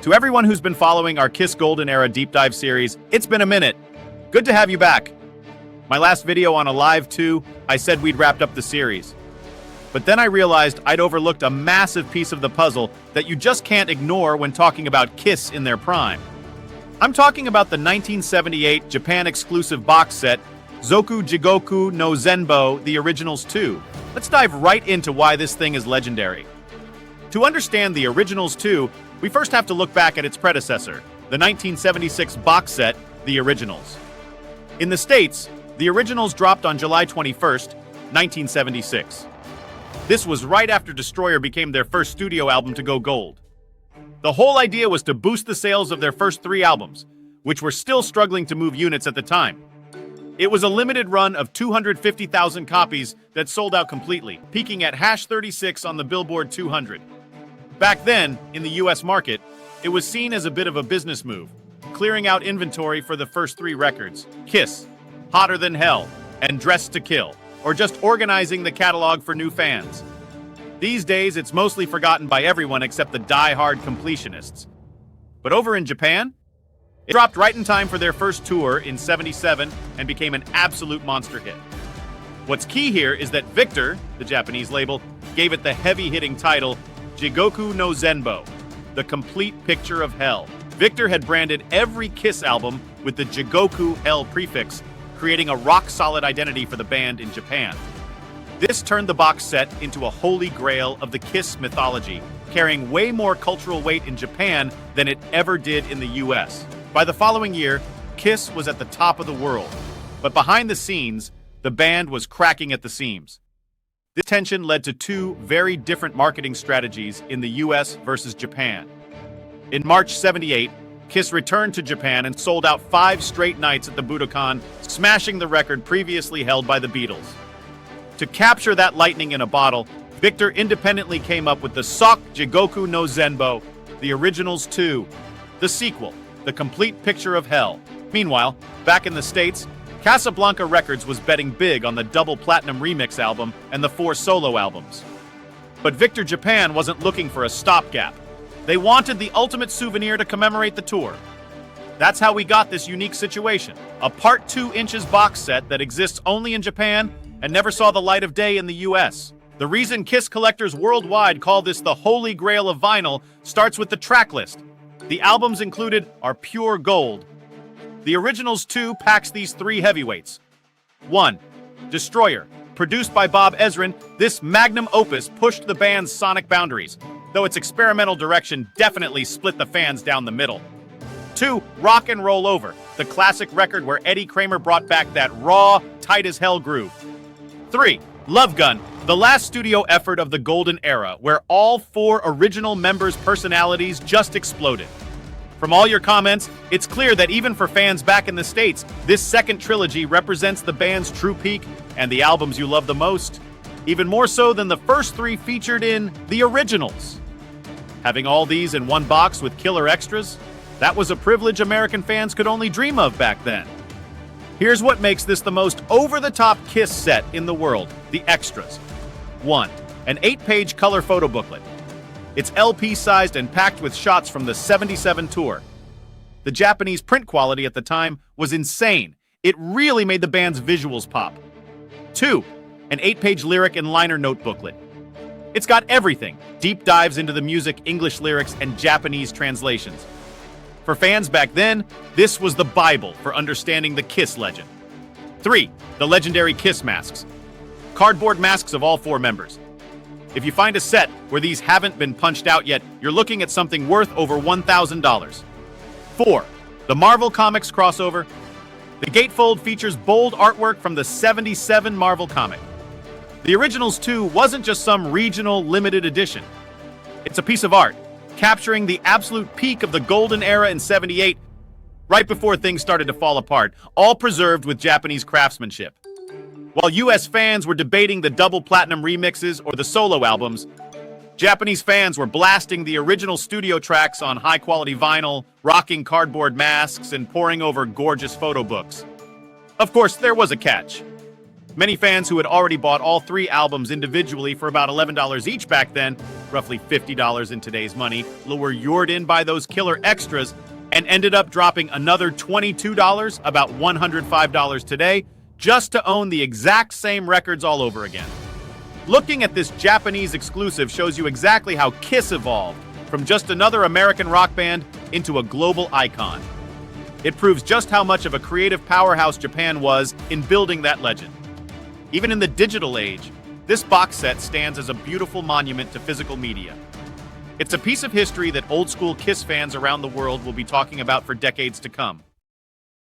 To everyone who's been following our Kiss Golden Era Deep Dive series, it's been a minute. Good to have you back. My last video on Alive 2, I said we'd wrapped up the series. But then I realized I'd overlooked a massive piece of the puzzle that you just can't ignore when talking about Kiss in their prime. I'm talking about the 1978 Japan-exclusive box set, Zoku Jigoku no Zembo, The Originals 2. Let's dive right into why this thing is legendary. To understand The Originals 2, we first have to look back at its predecessor, the 1976 box set, The Originals. In the States, The Originals dropped on July 21st, 1976. This was right after Destroyer became their first studio album to go gold. The whole idea was to boost the sales of their first 3 albums, which were still struggling to move units at the time. It was a limited run of 250,000 copies that sold out completely, peaking at #36 on the Billboard 200. Back then, in the US market, it was seen as a bit of a business move, clearing out inventory for the first 3 records, Kiss, Hotter Than Hell, and Dressed to Kill, or just organizing the catalog for new fans. These days, it's mostly forgotten by everyone except the die-hard completionists. But over in Japan, it dropped right in time for their first tour in '77 and became an absolute monster hit. What's key here is that Victor, the Japanese label, gave it the heavy-hitting title Jigoku no Zembo, the complete picture of hell. Victor had branded every Kiss album with the Jigoku Hell prefix, creating a rock-solid identity for the band in Japan. This turned the box set into a holy grail of the Kiss mythology, carrying way more cultural weight in Japan than it ever did in the US. By the following year, Kiss was at the top of the world, but behind the scenes, the band was cracking at the seams. This tension led to 2 very different marketing strategies in the US versus Japan. In March '78, Kiss returned to Japan and sold out 5 straight nights at the Budokan, smashing the record previously held by the Beatles. To capture that lightning in a bottle, Victor independently came up with the Zoku Jigoku no Zembo, The Originals 2, the sequel, the complete picture of hell. Meanwhile, back in the States, Casablanca Records was betting big on the double platinum remix album and the 4 solo albums. But Victor Japan wasn't looking for a stopgap. They wanted the ultimate souvenir to commemorate the tour. That's how we got this unique situation, a part 2 inches box set that exists only in Japan and never saw the light of day in the US. The reason Kiss collectors worldwide call this the holy grail of vinyl starts with the track list. The albums included are pure gold. The Originals 2 packs these 3 heavyweights. 1. Destroyer. Produced by Bob Ezrin, this magnum opus pushed the band's sonic boundaries, though its experimental direction definitely split the fans down the middle. 2. Rock and Roll Over, the classic record where Eddie Kramer brought back that raw, tight-as-hell groove. 3. Love Gun, the last studio effort of the golden era, where all 4 original members' personalities just exploded. From all your comments, it's clear that even for fans back in the States, this second trilogy represents the band's true peak and the albums you love the most, even more so than the first 3 featured in The Originals. Having all these in one box with killer extras, that was a privilege American fans could only dream of back then. Here's what makes this the most over-the-top Kiss set in the world, the extras. 1. An 8-page color photo booklet. It's LP-sized and packed with shots from the '77 tour. The Japanese print quality at the time was insane. It really made the band's visuals pop. 2. An 8-page lyric and liner note booklet. It's got everything, deep dives into the music, English lyrics, and Japanese translations. For fans back then, this was the Bible for understanding the Kiss legend. 3. The legendary Kiss masks. Cardboard masks of all 4 members. If you find a set where these haven't been punched out yet, you're looking at something worth over $1,000. 4. The Marvel Comics crossover. The gatefold features bold artwork from the '77 Marvel comic. The Originals 2 wasn't just some regional limited edition. It's a piece of art, capturing the absolute peak of the golden era in '78, right before things started to fall apart, all preserved with Japanese craftsmanship. While US fans were debating the double platinum remixes or the solo albums, Japanese fans were blasting the original studio tracks on high-quality vinyl, rocking cardboard masks, and poring over gorgeous photo books. Of course, there was a catch. Many fans who had already bought all three albums individually for about $11 each back then, roughly $50 in today's money, were lured in by those killer extras and ended up dropping another $22, about $105 today, just to own the exact same records all over again. Looking at this Japanese exclusive shows you exactly how Kiss evolved from just another American rock band into a global icon. It proves just how much of a creative powerhouse Japan was in building that legend. Even in the digital age, this box set stands as a beautiful monument to physical media. It's a piece of history that old-school Kiss fans around the world will be talking about for decades to come.